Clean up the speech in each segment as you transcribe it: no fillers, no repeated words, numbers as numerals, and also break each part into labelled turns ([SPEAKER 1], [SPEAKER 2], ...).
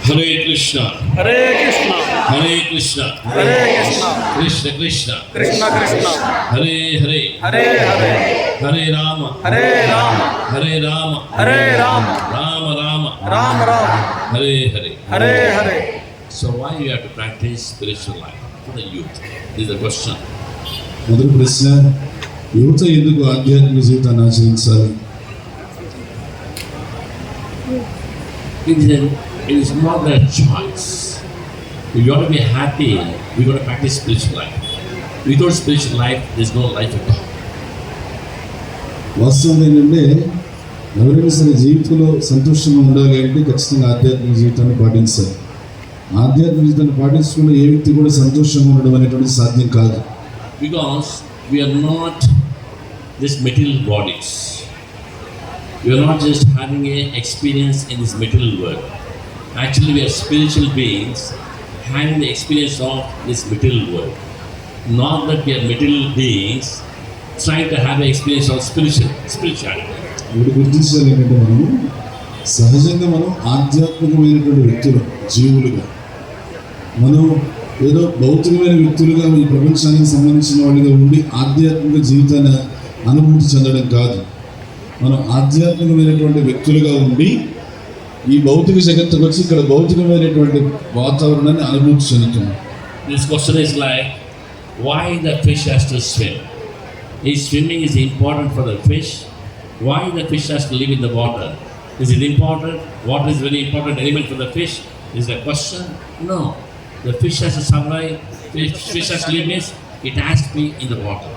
[SPEAKER 1] Hare Krishna
[SPEAKER 2] Hare Krishna
[SPEAKER 1] Hare Krishna
[SPEAKER 2] Hare Krishna
[SPEAKER 1] Krishna Krishna
[SPEAKER 2] Krishna Krishna
[SPEAKER 1] Hare Hare
[SPEAKER 2] Hare Hare
[SPEAKER 1] Hare Rama
[SPEAKER 2] Hare Rama
[SPEAKER 1] Hare Rama
[SPEAKER 2] Hare Rama
[SPEAKER 1] Rama Rama
[SPEAKER 2] Rama Rama
[SPEAKER 1] Hare Hare
[SPEAKER 2] Hare Hare.
[SPEAKER 1] So why you have to practice spiritual life for the youth? This is the question.
[SPEAKER 3] మొదటి ప్రశ్న, యువత ఎందుకు ఆధ్యాత్మిక జీవితాన్ని ఆచరించాలి?
[SPEAKER 1] It is not their choice. If you want to be happy, you got to practice spiritual life. Without spiritual life, there is no life at all.
[SPEAKER 3] వాస్తవం ఏంటంటే ఎవరైనా సరే జీవితంలో సంతోషంగా ఉండాలి అంటే ఖచ్చితంగా ఆధ్యాత్మిక జీవితాన్ని పాటించాలి. ఆధ్యాత్మిక జీవితాన్ని పాటించకుండా ఏ వ్యక్తి కూడా సంతోషంగా ఉండడం అనేటువంటిది సాధ్యం కాదు.
[SPEAKER 1] Because we are not just material bodies. We are not just having an experience in this material world. Actually, we are spiritual beings having the experience of this material world. Not that we are material beings trying to have an experience of spirituality.
[SPEAKER 3] ఇప్పుడు గుర్తించాలి ఏంటంటే సహజంగా మనం ఆధ్యాత్మికమైనటువంటి వ్యక్తులు, జీవులుగా మనం ఏదో భౌతికమైన వ్యక్తులుగా ఈ ప్రపంచానికి సంబంధించిన వాళ్ళుగా ఉండి ఆధ్యాత్మిక జీవితాన్ని అనుభూతి చెందడం కాదు. మనం ఆధ్యాత్మికమైనటువంటి వ్యక్తులుగా ఉండి ఈ భౌతిక జగత్తుకు వచ్చి ఇక్కడ భౌతికమైనటువంటి వాతావరణాన్ని అనుభూతి చెందుతున్నాం.
[SPEAKER 1] This question is like, why the fish has to swim? Is swimming is important for the fish? Why the fish has to live in the water? Is it important? Water is very important element for the fish. Is the question? No. The fish has to survive. Fish has to live means it has to be in the water.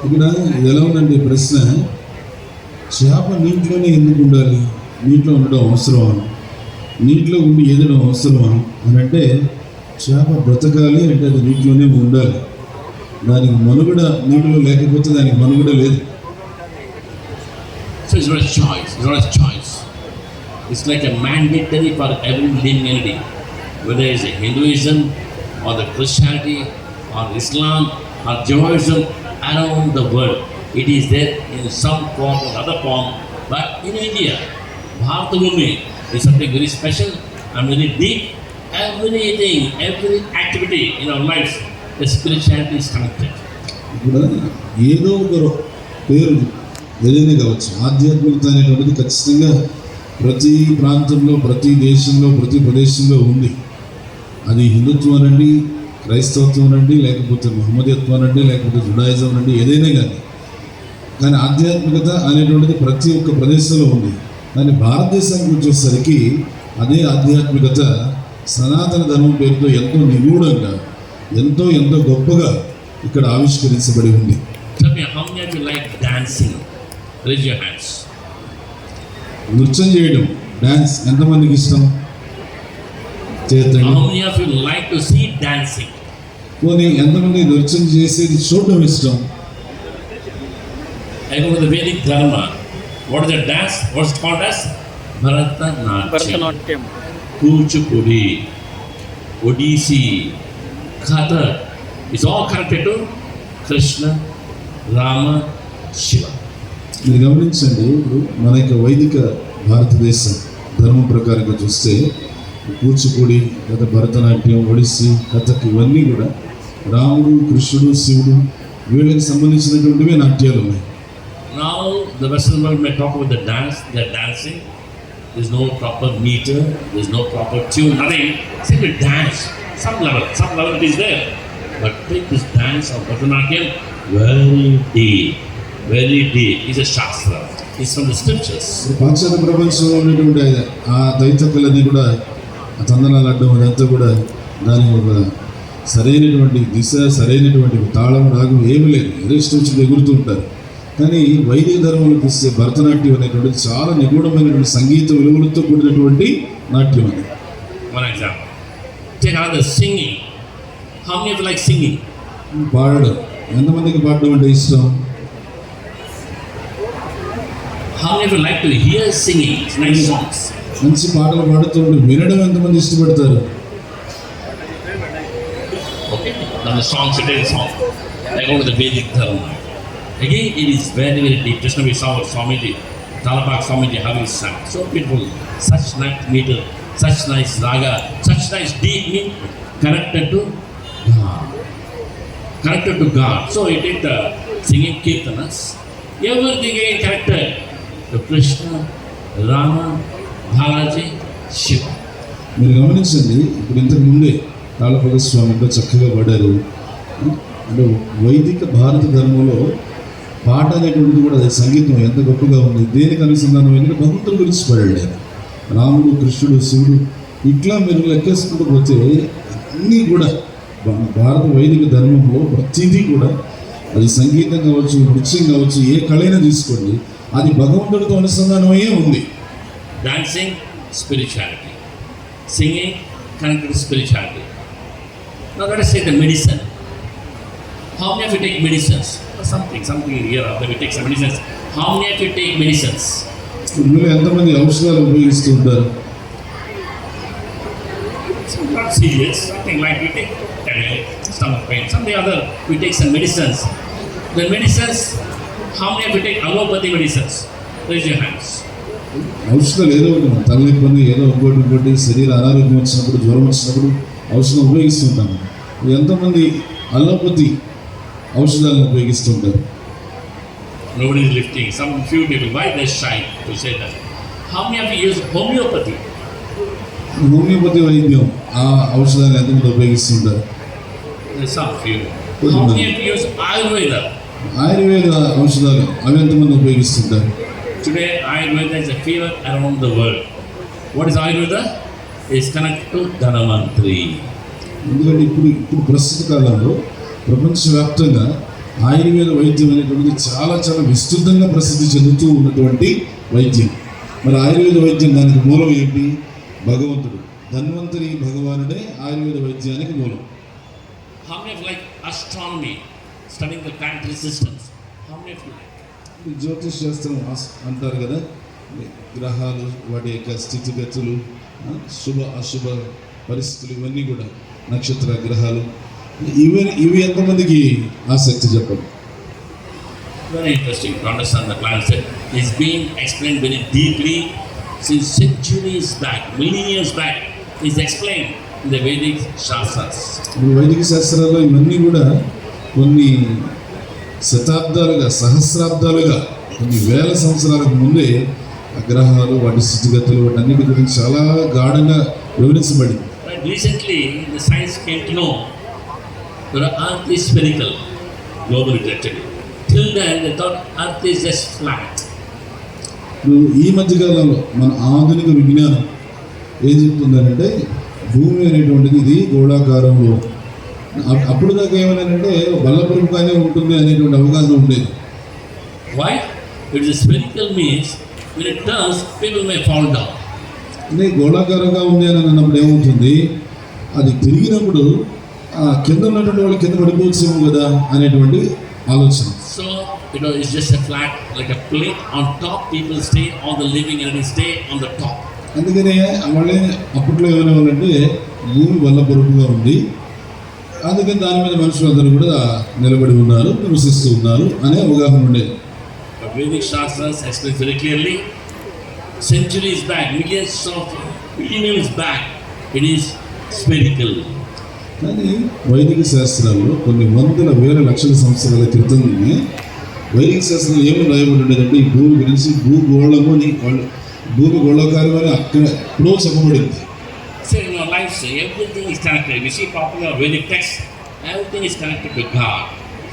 [SPEAKER 3] ఇక్కడ ఇది ఎలా ఉందండి ప్రశ్న, చేప నీటిలోనే ఎందుకు ఉండాలి? నీటిలో ఉండడం అవసరమా? నీటిలో ఉండి ఈదడం అవసరమా అని అంటే, చేప బ్రతకాలి అంటే అది నీటిలోనే ఉండాలి. దానికి మనుగడ నీటిలో లేకపోతే దానికి మనుగడ లేదు.
[SPEAKER 1] So it's not a choice. It's not a choice. It's like a mandatory for every living entity, whether it's a Hinduism or the Christianity or Islam or Judaism around the world. It is there in some form or other form. But in India, Bharatavumi is something very special and very deep. Everything, every activity in our lives, the spirituality is connected.
[SPEAKER 3] ఇప్పుడు ఏదో ఒక పేరు ఏదైనా కావచ్చు, ఆధ్యాత్మికత అనేటువంటిది ఖచ్చితంగా ప్రతి ప్రాంతంలో, ప్రతి దేశంలో, ప్రతి ప్రదేశంలో ఉంది. అది హిందుత్వం అనండి, క్రైస్తవత్వం అనండి, లేకపోతే మహమ్మదీయత్వం అనండి, లేకపోతే జుడాయిజం అనండి, ఏదైనా కానీ ఆధ్యాత్మికత అనేటువంటిది ప్రతి ఒక్క ప్రదేశంలో ఉంది. కానీ భారతదేశానికి వచ్చేసరికి అదే ఆధ్యాత్మికత సనాతన ధర్మం పేరుతో ఎంతో నిగూఢంగా, ఎంతో గొప్పగా ఇక్కడ ఆవిష్కరించబడి ఉంది.
[SPEAKER 1] Tell me, how many of you like dancing? Raise your hands.
[SPEAKER 3] నృత్యం చేయడం, డ్యాన్స్ ఎంతమందికి ఇష్టం? చేతండి.
[SPEAKER 1] How many of you like to see dancing?
[SPEAKER 3] పోనీ ఎంతమంది నృత్యం చేసేది చూడడం ఇష్టం?
[SPEAKER 1] I go to the Vedic Dharma. What is the dance? What's it called as? Bharatanatyam.
[SPEAKER 2] Bharatanatyam,
[SPEAKER 1] Kuchipudi, Odissi, Kathak. It's all connected to Krishna, Rama, Shiva.
[SPEAKER 3] మీరు గమనించండి, ఇప్పుడు మన యొక్క వైదిక భారతదేశ ధర్మం ప్రకారంగా చూస్తే కూచిపూడి, లేదా భరతనాట్యం, ఒడిస్సీ, కథక్ ఇవన్నీ కూడా రాముడు, కృష్ణుడు, శివుడు వీళ్ళకి సంబంధించినటువంటివే నాట్యాలు ఉన్నాయి.
[SPEAKER 1] Now the Western world may talk about the dance, they're dancing. There's no proper meter, there's no proper tune, nothing. Simply dance. Some level it is there. But take this dance of Bharatanatyam, very deep. It's a shastra. It's from the scriptures.
[SPEAKER 3] పాశ్చాత్య ప్రపంచంలో ఉన్నటువంటి ఆ దైతకులన్నీ కూడా ఆ తందనాలు అడ్డం అదంతా కూడా దానికి ఒక సరైనటువంటి దిశ, సరైనటువంటి తాళం, రాగం ఏమీ లేదు. ఏదో ఇష్టం వచ్చింది ఎగురుతూ ఉంటారు. కానీ వైదిక ధర్మంలో తీసే భరతనాట్యం అనేటువంటిది చాలా నిగూఢమైనటువంటి సంగీత విలువలతో కూడినటువంటి నాట్యం అది.
[SPEAKER 1] One example. Take another singing. How many of you like singing?
[SPEAKER 3] పాడడం, ఎంతమందికి పాడడం అంటే ఇష్టం?
[SPEAKER 1] How many of you like to hear singing? It's nice songs.
[SPEAKER 3] మంచి పాటలు పాడుతూ ఉంటే వినడం ఎంతమంది ఇష్టపడతారు?
[SPEAKER 1] Okay? Now the songs, it is song. I go to the Vedic Dharma. Again, it is very deep. Just now we saw Swamiji, Talabak Swamiji, how he sang. So beautiful. Such nice meter, such nice raga, such nice deep meaning connected to God. Connected to God. So it is the singing kirtanas. Everything is connected to Krishna, Rama, Balaji, Shiva.
[SPEAKER 3] మీరు గమనించండి, ఇప్పుడు ఇంతకు ముందే తాళపద స్వామి ఎంతో చక్కగా పాడారు. అంటే వైదిక భారత ధర్మంలో పాట అనేటువంటిది కూడా అది సంగీతం ఎంత గొప్పగా ఉంది. దేనికి అనుసంధానం ఏంటంటే భగవంతుడి గురించి పాడాడు ఆయన. రాముడు, కృష్ణుడు, శివుడు, ఇట్లా మీరు లెక్కేసుకుంటూ పోతే అన్నీ కూడా భారత వైదిక ధర్మంలో ప్రతిదీ కూడా అది సంగీతం కావచ్చు, నృత్యం కావచ్చు, ఏ కళైనా తీసుకోండి, అది భగవంతుడితో అనుసంధానమయ్యే ఉంది.
[SPEAKER 1] Dancing, spirituality. Singing, connected to spirituality. Now let us say the medicine. How many of you take medicines? Something here or there we take some medicines. How many of you take medicines?
[SPEAKER 3] ఇందులో ఎంతమంది ఔషధాలు ఉపయోగిస్తూ ఉంటారు?
[SPEAKER 1] It's not serious, something like we take stomach pain, something other, we take some medicines. The medicines, how many of you take allopathy medicines? Raise your hands.
[SPEAKER 3] ఔషధాలు ఏదో ఒకటి, తలనొప్పి, ఏదో ఇంకోటి శరీర అనారోగ్యం వచ్చినప్పుడు, జ్వరం వచ్చినప్పుడు ఔషధం ఉపయోగిస్తుంటాము. ఎంతోమంది అలోపతి ఔషధాలను ఉపయోగిస్తుంటారు.
[SPEAKER 1] Nobody is lifting. Some few people, why they shy to say that? How many of you use homeopathy?
[SPEAKER 3] Homeopathy వైద్యం, ఆ ఔషధాన్ని ఎంతమంది ఉపయోగిస్తుంటారు?
[SPEAKER 1] There's some few. How many of you use Ayurveda?
[SPEAKER 3] Ayurveda ఔషధాలు అవి ఎంతమంది ఉపయోగిస్తుంటారు?
[SPEAKER 1] Today Ayurveda is a fever around the world. What is Ayurveda? It's connected to Dhanvantari.
[SPEAKER 3] ఎందుకంటే ఇప్పుడు ప్రస్తుత కాలంలో ప్రపంచవ్యాప్తంగా ఆయుర్వేద వైద్యం అనేటువంటిది చాలా చాలా విస్తృతంగా ప్రసిద్ధి చెందుతూ ఉన్నటువంటి వైద్యం. మరి ఆయుర్వేద వైద్యం దానికి మూలం ఏంటి? భగవంతుడు, ధన్వంతరి భగవానుడే ఆయుర్వేద వైద్యానికి మూలం.
[SPEAKER 1] How many of you like astronomy, studying the planetary systems? How many of you like?
[SPEAKER 3] జ్యోతిష్ శాస్త్రం అంటారు కదా, గ్రహాలు, వాటి యొక్క స్థితిగతులు, శుభ అశుభ పరిస్థితులు, ఇవన్నీ కూడా నక్షత్ర గ్రహాలు, ఇవి ఎంతమందికి ఆసక్తి చెప్పండి.
[SPEAKER 1] Very interesting to understand the planet. It's being explained very deeply since centuries back, millenniums back. It's explained in the Vedic Shastras.
[SPEAKER 3] వైదిక శాస్త్రాల్లో ఇవన్నీ కూడా కొన్ని శతాబ్దాలుగా, సహస్రాబ్దాలుగా, కొన్ని వేల సంవత్సరాలకు ముందే గ్రహాలు, వాటి స్థితిగతులు, వాటి అన్నిటి గురించి చాలా గాఢంగా వివరించబడింది.
[SPEAKER 1] But recently, the science came to know that Earth is spherical, globally actually. Till then, they thought Earth is just flat.
[SPEAKER 3] ఈ మధ్యకాలంలో మన ఆధునిక విజ్ఞానం ఏం చెప్తుందంటే భూమి అనేటువంటిది ఇది గోళాకారంలో, అప్పుడు దాకా ఏమన్నానంటే బల్లపరుపుగానే ఉంటుంది అనేటువంటి అవగాహన ఉండేది.
[SPEAKER 1] Why? It is spherical means when it turns, people may fall down.
[SPEAKER 3] అంటే గోళాకారంగా ఉంది అని అన్నప్పుడు ఏమవుతుంది, అది తిరిగినప్పుడు కింద ఉన్నటువంటి వాళ్ళు కింద పడిపోవచ్చేమో కదా అనేటువంటి ఆలోచన.
[SPEAKER 1] So, it's just a flat, like a plate on top, people stay, all the living entities stay on the top.
[SPEAKER 3] అందుకనే వాళ్ళే అప్పట్లో ఏమైనా వాళ్ళంటే భూమి బల్లపరుపుగా ఉంది, అందుకని దాని మీద మనుషులందరూ కూడా నిలబడి ఉన్నారు, నివసిస్తూ ఉన్నారు అనే అవగాహన ఉండేది.
[SPEAKER 1] But Vedic Shastras explain very clearly, centuries back, millions back, it is spherical.
[SPEAKER 3] కానీ వైదిక శాస్త్రాల్లో కొన్ని వందల వేల లక్షల సంవత్సరాల క్రితమే వైదిక శాస్త్రంలో ఏమని రాయబడి ఉండేదంటే ఈ భూమి గురించి భూగోళము అని, భూమి గోళాకారం అని అక్కడ ఎప్పుడో చెప్పబడింది.
[SPEAKER 1] So in your life, everything is connected. We see popular Vedic texts, everything is connected to God.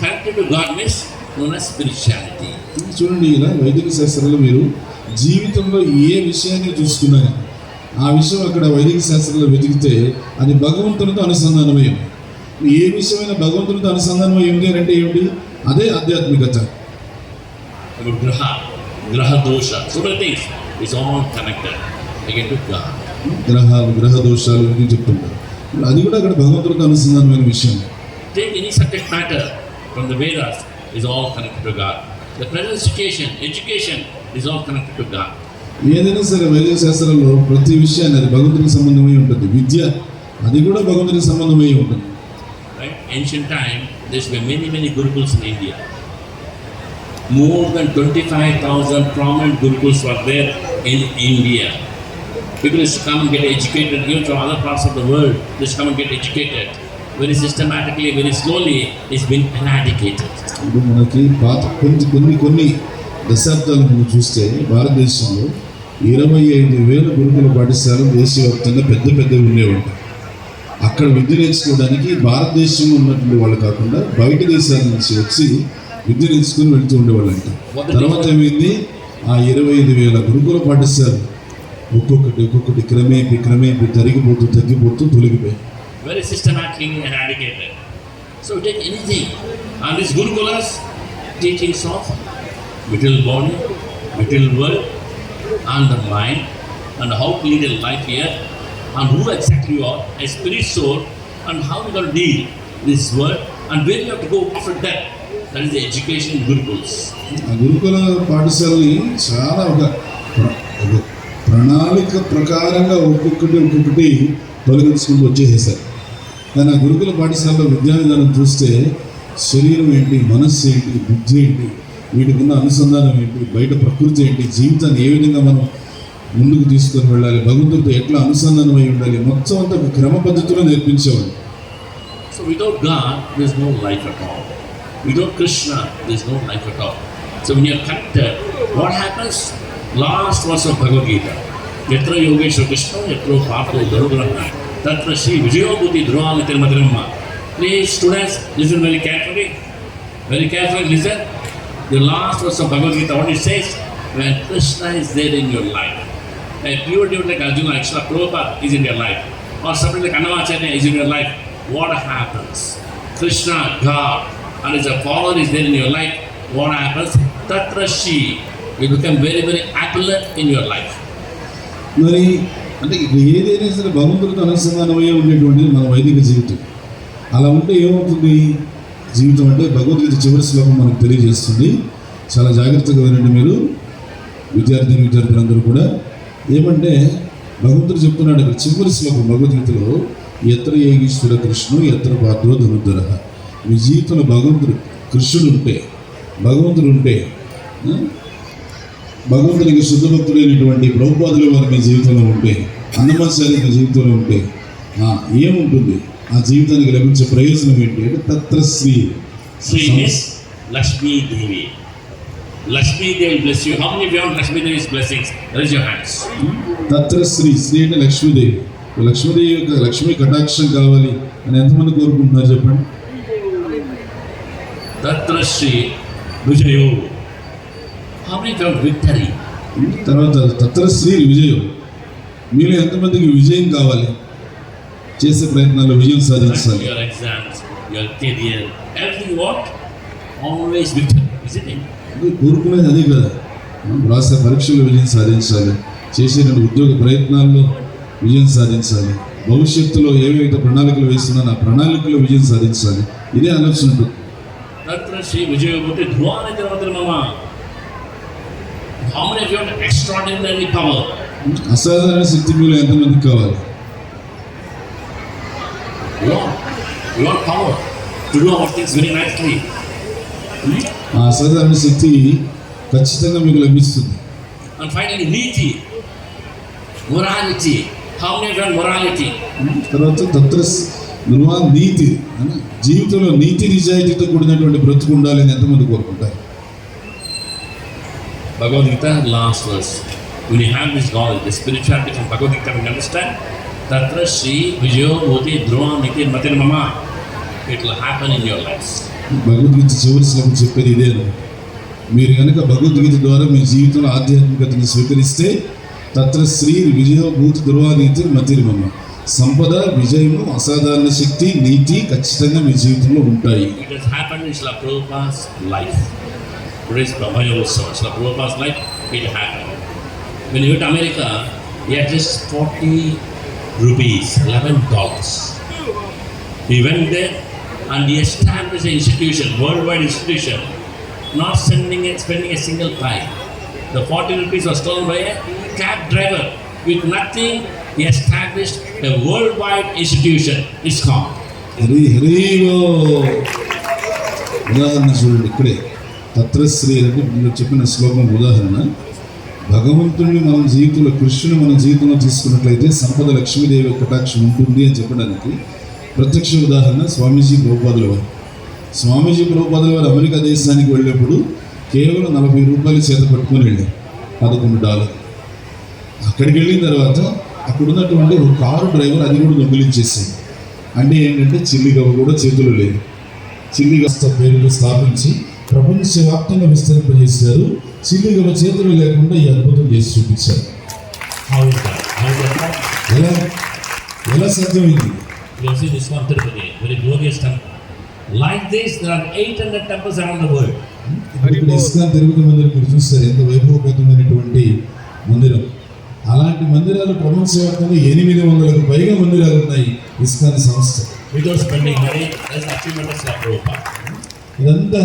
[SPEAKER 1] Connected to God means known as spirituality.
[SPEAKER 3] చూడండి, ఇలా వైదిక శాస్త్రాలు మీరు జీవితంలో ఏ విషయాన్ని చూసుకున్నా ఆ విషయం అక్కడ వైదిక శాస్త్రంలో వెతికితే అది భగవంతునితో అనుసంధానమై ఉంది. ఏ విషయమైన భగవంతునితో అనుసంధానమై ఉంది అని అంటే ఏమిటి? అదే ఆధ్యాత్మికత.
[SPEAKER 1] Graha dosha, so many things, it's all connected again to God.
[SPEAKER 3] గ్రహాలు, గ్రహ దోషాలు ఇది చెప్తుంటారు, అది కూడా అక్కడ భగవంతుడితో అనుసంధానమైన విషయం.
[SPEAKER 1] Take any subject matter from the Vedas, is all connected to God. The present education is all connected to God.
[SPEAKER 3] ఏదైనా సరే వైదిక శాస్త్రంలో ప్రతి విషయాన్ని అది భగవంతునికి సంబంధమై ఉంటుంది. విద్య అది కూడా భగవంతునికి సంబంధమై ఉంటుంది.
[SPEAKER 1] Right? Ancient time, there were many gurukuls in India. More than 25,000 prominent gurukuls were there in India. People used to come and get educated, even from other parts of the world, they used to come and get educated. Very systematically, very slowly, it's been eradicated.
[SPEAKER 3] ఇప్పుడు మనకి పాత కొన్ని దశాబ్దాల ముందు చూస్తే భారతదేశంలో 25,000 గురుకుల పాఠశాలలు దేశవ్యాప్తంగా పెద్దవి ఉండేవంట. అక్కడ విద్య నేర్చుకోవడానికి భారతదేశంలో ఉన్నటువంటి వాళ్ళు కాకుండా బయట దేశాల నుంచి వచ్చి విద్య నేర్చుకుని వెళ్తూ ఉండేవాళ్ళంట. తర్వాత ఏమైంది, ఆ 25,000 గురుకుల పాఠశాలలు ఒక్కొక్కటి క్రమేపీ తగ్గిపోతూ తొలగిపోయాయి.
[SPEAKER 1] Very systematically eradicated. So take anything, and these gurukulas, teachings of material body, material world, and the mind, and how to lead a life here, and who exactly you are, a spirit soul, and how you got to deal this world, and where you have to go after that. That is the education in gurukuls.
[SPEAKER 3] ఆ గురుకుల పాఠశాలని చాలా ఒక ప్రణాళిక ప్రకారంగా ఒక్కొక్కటి తొలగించుకుంటూ వచ్చేసేసారు. కానీ ఆ గురుకుల పాఠశాలలో విద్యా విధానం చూస్తే శరీరం ఏంటి, మనస్సు ఏంటి, బుద్ధి ఏంటి, వీటికి ఉన్న అనుసంధానం ఏంటి, బయట ప్రకృతి ఏంటి, జీవితాన్ని ఏ విధంగా మనం ముందుకు తీసుకొని వెళ్ళాలి, భగవంతుడితో ఎట్లా అనుసంధానం అయి ఉండాలి, మొత్తం అంతా ఒక క్రమ పద్ధతిలో నేర్పించేవాళ్ళు.
[SPEAKER 1] So without God, there is no life at all. Without Krishna, there is no life at all. So when you are connected, what happens? Last verse of Bhagavad Gita. Yatra Yogeshwara Krishna, Yatra Partho Garudaranna, Tatra Shri Vijayabhuti Dhruvamitira Madhiramma. Please students, listen very carefully. Very carefully listen. The last verse of Bhagavad Gita, what it says? When Krishna is there in your life, a pure devotee like Arjuna, Akshara Prabhupada is in your life, or somebody like Annamacharya is in your life, what happens? Krishna, God, and as a follower is there in your life, what happens? Tatra Shri, you become very, very opulent in your life.
[SPEAKER 3] మరి అంటే ఏదైనా సరే భగవంతుడితో అనుసంధానమయ్యే ఉండేటువంటిది మన వైదిక జీవితం. అలా ఉంటే ఏమవుతుంది జీవితం అంటే భగవద్గీత చివరి శ్లోకం మనకు తెలియజేస్తుంది. చాలా జాగ్రత్తగా వినండి మీరు విద్యార్థులందరూ కూడా. ఏమంటే భగవంతుడు చెప్తున్నాడు ఇక్కడ చివరి శ్లోకం భగవద్గీతలో, ఎత్ర యోగీశ్వర కృష్ణు ఎత్ర పాత్రో ధనుర్ధర. మీ జీవితంలో కృష్ణుడు ఉంటే, భగవంతుడు ఉంటే, భగవంతునికి శుద్ధ భక్తుడైనటువంటి ప్రభుపాదుల వారు మీ జీవితంలో ఉంటే, అన్నమాచార్య మీ జీవితంలో ఉంటే ఏముంటుంది? ఆ జీవితానికి లభించే ప్రయోజనం ఏంటి అంటే తత్ర Shri
[SPEAKER 1] Lakshmi Devi. Lakshmi Devi bless you. How many of you want Lakshmi Devi's blessings? Raise your hands.
[SPEAKER 3] తత్ర శ్రీ అంటే లక్ష్మీదేవి. లక్ష్మీదేవి యొక్క లక్ష్మీ కటాక్షం కావాలి అని ఎంతమంది కోరుకుంటున్నారు చెప్పండి.
[SPEAKER 1] Tatra Shri Vijayo. How many want victory?
[SPEAKER 3] తర్వాత తత్ర శ్రీ విజయం. మీలో ఎంతమందికి విజయం కావాలి? చేసే ప్రయత్నాల్లో విజయం సాధించాలి.
[SPEAKER 1] Your exams, your career, everything what? Always victory, isn't it?
[SPEAKER 3] కోరుకునేది అదే కదా. రాసే పరీక్షల్లో విజయం సాధించాలి, చేసేటువంటి ఉద్యోగ ప్రయత్నాల్లో విజయం సాధించాలి, భవిష్యత్తులో ఏవైతే ప్రణాళికలు వేస్తున్నానో ఆ ప్రణాళికలో విజయం సాధించాలి. ఇదే ఆలోచన ఉంటుంది.
[SPEAKER 1] Tatra Shri Vijayabhuti Dhruvamitira Madhiramma. How many of you want extraordinary power?
[SPEAKER 3] అసాధారణ శక్తి మీలో ఎంతమందికి కావాలి?
[SPEAKER 1] You want power to do our things very nicely.
[SPEAKER 3] ఆ అసాధారణ శక్తి ఖచ్చితంగా మీకు లభిస్తుంది.
[SPEAKER 1] And finally, Niti, morality. How many of you want morality?
[SPEAKER 3] తర్వాత తత్ర నీతి అని జీవితంలో నీతి నిజాయితీతో కూడినటువంటి బ్రతుకు ఉండాలని ఎంతమంది కోరుకుంటారు?
[SPEAKER 1] Bhagavad Gita, last verse. When you have this knowledge, the spirituality from Bhagavad Gita, when you understand, Tatra Shri Vijayabhuti Dhruvamitira Madhiramma, it will happen in your lives.
[SPEAKER 3] Bhagavad Gita చివరి శ్లోకం చెప్పేది ఇదే. మీరు కనుక భగవద్గీత ద్వారా మీ జీవితంలో ఆధ్యాత్మికతను స్వీకరిస్తే తత్ర శ్రీ విజయభూతి ధృవానీతి మతిర్మమ, సంపద, విజయము, అసాధారణ శక్తి, నీతి ఖచ్చితంగా మీ జీవితంలో ఉంటాయి.
[SPEAKER 1] It has happened in Srila Prabhupada's life. Today's Brahmaya Utsava, Srila Prabhupada's life, it happened. When he went to America, he had just 40 rupees, $11. He went there and he established an institution, worldwide institution, not spending a single pie. The 40 rupees was stolen by a cab driver. With nothing, he established a worldwide institution. It's called.
[SPEAKER 3] హరిలో ఉదాహరణ చూడండి. ఇక్కడే తత్రశ్రీ అంటే మీరు చెప్పిన శ్లోకం ఉదాహరణ. భగవంతుడిని మన జీవితంలో, కృష్ణుని మన జీవితంలో తీసుకున్నట్లయితే సంపద లక్ష్మీదేవి కటాక్షం ఉంటుంది అని చెప్పడానికి ప్రత్యక్ష ఉదాహరణ స్వామీజీ ప్రభుపాదుల వారు. స్వామీజీ ప్రభుపాదుల వారు అమెరికా దేశానికి వెళ్ళినప్పుడు కేవలం 40 రూపాయలు చేత పట్టుకొని వెళ్ళారు, $11. అక్కడికి వెళ్ళిన తర్వాత అక్కడ ఉన్నటువంటి ఒక కారు డ్రైవర్ అది కూడా దొంగిలించేసాడు. అంటే ఏంటంటే చిల్లిగవ్వ కూడా చేతులు లేదు. చిల్లిగవ్వ పేరును స్థాపించి ప్రపంచవ్యాప్తంగా విస్తరింపజేశారు. చిల్లిగవ్వ చేతులు లేకుండా ఈ అద్భుతం చేసి చూపించారు.
[SPEAKER 1] How is that? How is that?
[SPEAKER 3] ఎలా సాధ్యమైంది?
[SPEAKER 1] You see this one Tirupati, very glorious temple. Like this, there are 800 temples around the world.
[SPEAKER 3] ఇప్పుడు ఇస్కాన్ తిరుపతి మందిరం మీరు చూస్తారు, ఎంత వైభవపేతమైనటువంటి మందిరం. అలాంటి మందిరాలు ప్రపంచవ్యాప్తంగా 800కు పైగా మందిరాలు ఉన్నాయి ఇస్కాన్ సంస్థ.
[SPEAKER 1] Without spending money, that's achievement of Prabhupada.
[SPEAKER 3] ఇదంతా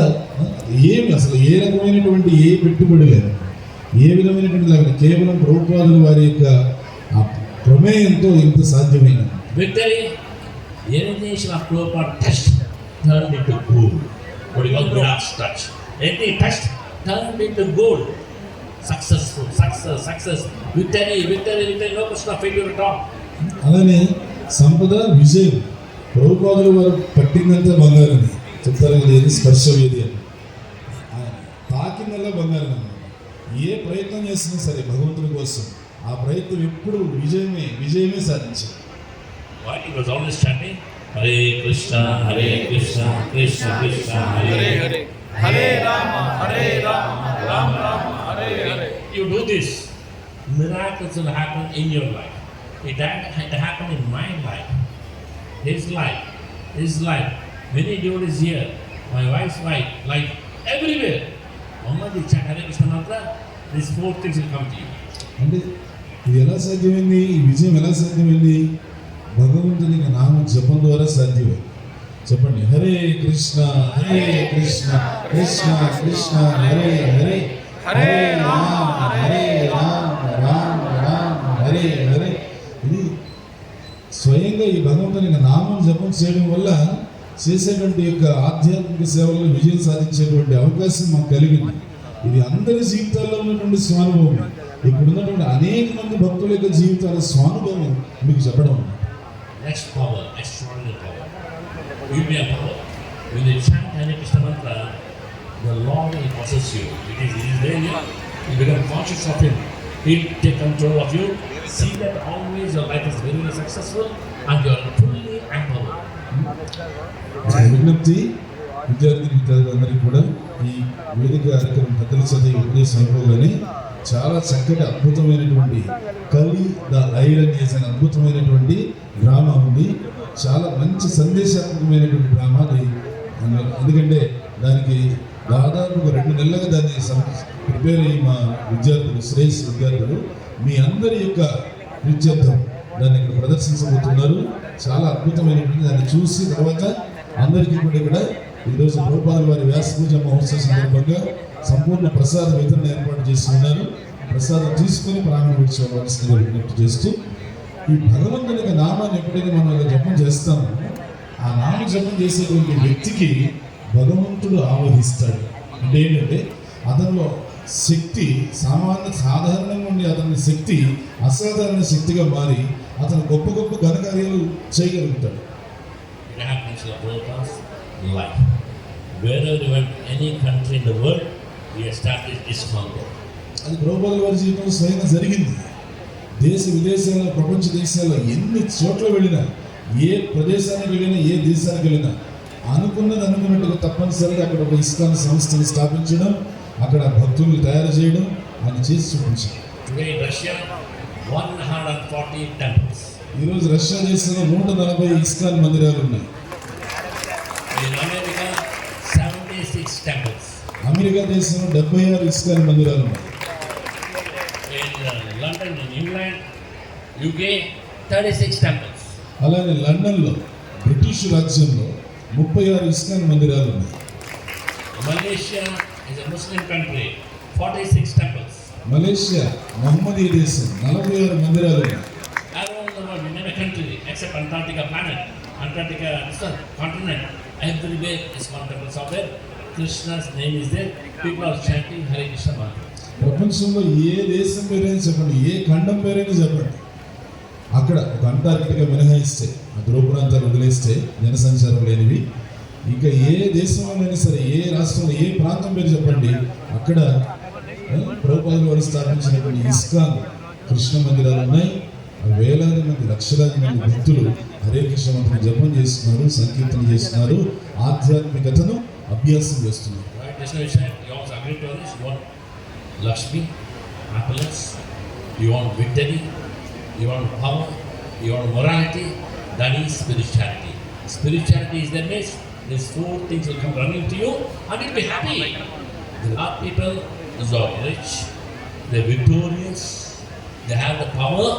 [SPEAKER 3] ఏమి అసలు ఏ రకమైనటువంటి ఏ పెట్టుబడి లేదు, ఏ విధమైనటువంటి లేకుండా కేవలం ప్రభుపాదుల వారి యొక్క ఆ ప్రమేయంతో ఇంత సాధ్యమైనది.
[SPEAKER 1] Victory, anything of Prabhupada touched turned into gold. What you call brass touch. Anything touched turned into gold. Successful, success. Victory, no question of failure at all.
[SPEAKER 3] అలానే సంపద, విజయం. ప్రభుపాదుల వారు పట్టిందంతా బంగారం చెప్తారు కదా, ఏది స్పర్శ వేది అని. తాకిందల్లా బంగారం అన్నమాట. ఏ ప్రయత్నం చేసినా సరే భగవంతుని కోసం ఆ ప్రయత్నం ఎప్పుడు విజయమే సాధించారు.
[SPEAKER 1] Why he was always chanting Hare Krishna, Krishna Krishna, Hare Hare,
[SPEAKER 2] Hare Rama, Rama Rama, Hare Hare.
[SPEAKER 1] You do this, miracles will happen in your life. It happened in my life, his life. Many devotees here, my wife's life, everywhere. Moment you chant Hare Krishna mantra, these 4 things will come to you.
[SPEAKER 3] అంటే ఇది ఎలా సాధ్యమైంది? ఈ విజయం ఎలా సాధ్యమైంది? భగవంతుని నామ జపం ద్వారా సాధ్యమైంది. చెప్పండి, హరే కృష్ణ కృష్ణ కృష్ణ హరే హరే, హరే రామ రామ హరే హరే. ఇది స్వయంగా ఈ భగవంతుని నామం జపం చేయడం వల్ల చేసేటువంటి యొక్క ఆధ్యాత్మిక సేవల్లో విజయం సాధించేటువంటి అవకాశం మాకు కలిగింది. ఇది అందరి జీవితాల్లో ఉన్నటువంటి స్వానుభవం. ఇక్కడ ఉన్నటువంటి అనేక మంది భక్తుల యొక్క జీవితాల స్వానుభవం మీకు చెప్పడం.
[SPEAKER 1] Next power, extraordinary power. Divya power. When you chant Hare Krishna mantra, the Lord will possess you. It is there. You become conscious of Him. He'll take control of you. See that always your life is very, very successful and you are fully empowered.
[SPEAKER 3] విజ్ఞప్తి విద్యార్థులందరికీ కూడా ఈ వేదిక కార్యక్రమం పెద్దల చదివి ఉపదేశం అయిపోగానే చాలా చక్కటి అద్భుతమైనటువంటి కలి ద ఐరన్ చేసే అద్భుతమైనటువంటి డ్రామా ఉంది. చాలా మంచి సందేశాత్మకమైనటువంటి డ్రామా అది. ఎందుకంటే దానికి దాదాపు 2 నెలలుగా దాన్ని ప్రిపేర్ అయ్యి మా విద్యార్థులు, శ్రేయస్ విద్యార్థులు మీ అందరి యొక్క విద్యార్థులు దాన్ని ఇక్కడ ప్రదర్శించబోతున్నారు. చాలా అద్భుతమైనటువంటి దాన్ని చూసి తర్వాత అందరికీ కూడా ఈరోజు ప్రభుపాదుల వారి వ్యాస పూజ మహోత్సవ సందర్భంగా సంపూర్ణ ప్రసాద వితరణ ఏర్పాటు చేసి ఉన్నారు. ప్రసాదం తీసుకొని ప్రాణం విడిచివలసిందిగా విజ్ఞప్తి చేస్తూ, ఈ భగవంతుని యొక్క నామాన్ని ఎప్పుడైతే మనం ఇలా జపం చేస్తామో ఆ నామ జపం చేసేటువంటి వ్యక్తికి భగవంతుడు ఆవహిస్తాడు. అంటే ఏంటంటే అతనిలో శక్తి సాధారణంగా ఉండి అతని శక్తి అసాధారణ శక్తిగా మారి అతను గొప్ప గొప్ప ఘనకార్యాలు చేయగలుగుతాడు.
[SPEAKER 1] Wherever you went, any country in the world, we established ISKCON.
[SPEAKER 3] అది ప్రభుపాదుల వారి జీవితంలో స్వయంగా జరిగింది. దేశ విదేశాల్లో, ప్రపంచ దేశాల్లో ఎన్ని చోట్ల వెళ్ళినా, ఏ ప్రదేశానికి వెళ్ళినా, ఏ దేశానికి వెళ్ళినా అనుకున్నట్టుగా తప్పనిసరిగా అక్కడ ఒక ఇస్కాన్ సంస్థను స్థాపించడం, అక్కడ భక్తులను తయారు చేయడం ఆయన చేసి చూపించారు.
[SPEAKER 1] Today in Russia, 140 temples.
[SPEAKER 3] ఈరోజు రష్యా దేశంలో 140 ఇస్కాన్ మందిరాలు ఉన్నాయి.
[SPEAKER 1] In America, 76 temples.
[SPEAKER 3] అమెరికా దేశంలో 76 ఇస్కాన్ మందిరాలు ఉన్నాయి.
[SPEAKER 1] In London, in England, UK, 36 temples.
[SPEAKER 3] అలానే లండన్లో బ్రిటిష్ రాజ్యంలో 36 ఇస్కాన్ మందిరాలు ఉన్నాయి.
[SPEAKER 1] Malaysia is a Muslim country, 46 temples.
[SPEAKER 3] Malaysia మహమ్మదీయ దేశం 46 మందిరాలు ఉన్నాయి.
[SPEAKER 1] Around the world, in every country except Antarctica planet, Antarctica continent, everywhere is one temples are there. Krishna's name is there. People are chanting Hare Krishna mantra.
[SPEAKER 3] ప్రపంచంలో ఏ దేశం పేరైనా చెప్పండి, ఏ ఖండం పేరైనా చెప్పండి, అక్కడ ఒక అంటార్కిటికా మినహాయిస్తే, ఆ ధ్రువ ప్రాంతాలు వదిలేస్తే జనసంచారం లేనివి, ఇంకా ఏ దేశంలోనైనా సరే, ఏ రాష్ట్రంలో ఏ ప్రాంతం పేరు చెప్పండి, అక్కడ ప్రభుపాదుల వారు స్థాపించినటువంటి ఇస్కాన్ కృష్ణ మందిరాలు ఉన్నాయి. వేలాది మంది, లక్షలాది మంది భక్తులు హరే కృష్ణ మంత్రం జపం చేస్తున్నారు, సంకీర్తన చేస్తున్నారు, ఆధ్యాత్మికతను అభ్యాసం చేస్తున్నారు.
[SPEAKER 1] Right? That's why I said, you also agree to this. You want Lakshmi, happiness, you want victory, you want power, you want morality. That is spirituality. Spirituality is the best. These four things will come running to you and you'll be happy. There are people who are rich, they're victorious, they have the power,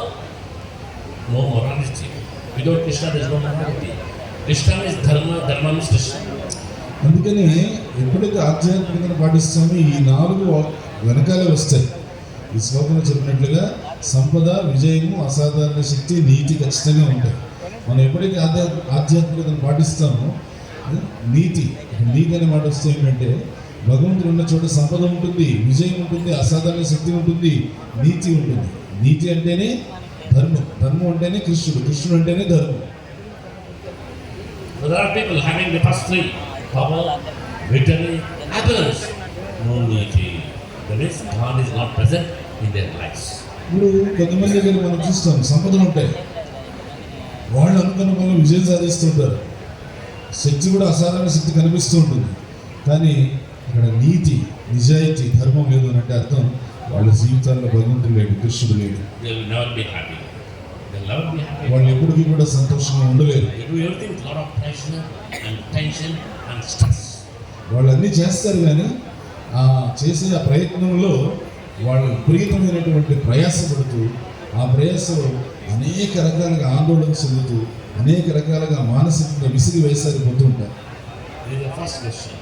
[SPEAKER 1] no morality. Without Krishna, there is no morality. Krishna is dharma, dharma is Krishna.
[SPEAKER 3] అందుకని ఎప్పుడైతే ఆధ్యాత్మికతను పాటిస్తామో ఈ 4 వెనకాలే వస్తాయి. ఈ శ్లోకంలో చెప్పినట్లుగా సంపద, విజయము, అసాధారణ శక్తి, నీతి ఖచ్చితంగా ఉంటాయి. మనం ఎప్పుడైతే ఆధ్యాత్మికతను పాటిస్తామో నీతి అనే మాట వస్తే ఏంటంటే, భగవంతుడు ఉన్న చోట సంపద ఉంటుంది, విజయం ఉంటుంది, అసాధారణ శక్తి ఉంటుంది, నీతి ఉంటుంది. నీతి అంటేనే ధర్మం, ధర్మం అంటేనే కృష్ణుడు, కృష్ణుడు అంటేనే ధర్మం.
[SPEAKER 1] There are people having the first three: power, victory, happiness. No needy. That is, God is not present in their lives.
[SPEAKER 3] ఇప్పుడు కొంతమంది దగ్గర మనం చూస్తాం, సంపదలు ఉంటాయి, వాళ్ళు అనుకున్న పనులు విజయం సాధిస్తుంటారు, శక్తి కూడా అసాధారణ శక్తి కనిపిస్తూ ఉంటుంది, కానీ ఇక్కడ నీతి, నిజాయితీ, ధర్మం లేదు అని అంటే అర్థం వాళ్ళ జీవితాల్లో భగవంతుడు లేడు, కృష్ణుడు లేడు.
[SPEAKER 1] They will never be happy. They will never be happy.
[SPEAKER 3] వాళ్ళు ఎప్పటికీ కూడా సంతోషంగా ఉండలేరు.
[SPEAKER 1] They do everything with a lot of pressure and tension and stress.
[SPEAKER 3] వాళ్ళు అన్నీ చేస్తారు, కానీ ఆ చేసే ఆ ప్రయత్నంలో వాళ్ళు విపరీతమైనటువంటి ప్రయాసపడుతూ, ఆ ప్రయాసలో అనేక రకాలుగా ఆందోళన చెందుతూ, అనేక రకాలుగా మానసికంగా విసిగి వేసారిపోతూ ఉంటారు.
[SPEAKER 1] This is the first question.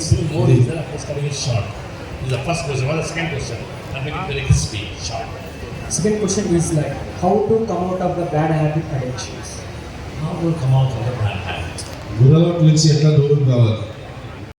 [SPEAKER 1] Still more is there, let's cut it short. This is the first question. What is the second question? I'll make it very crispy, short.
[SPEAKER 2] Second question is like how to come out of the bad habit addictions.
[SPEAKER 1] How to come out of the bad habit?
[SPEAKER 3] దురలవాట్ల నుంచి ఎట్లా దూరం కావాలి?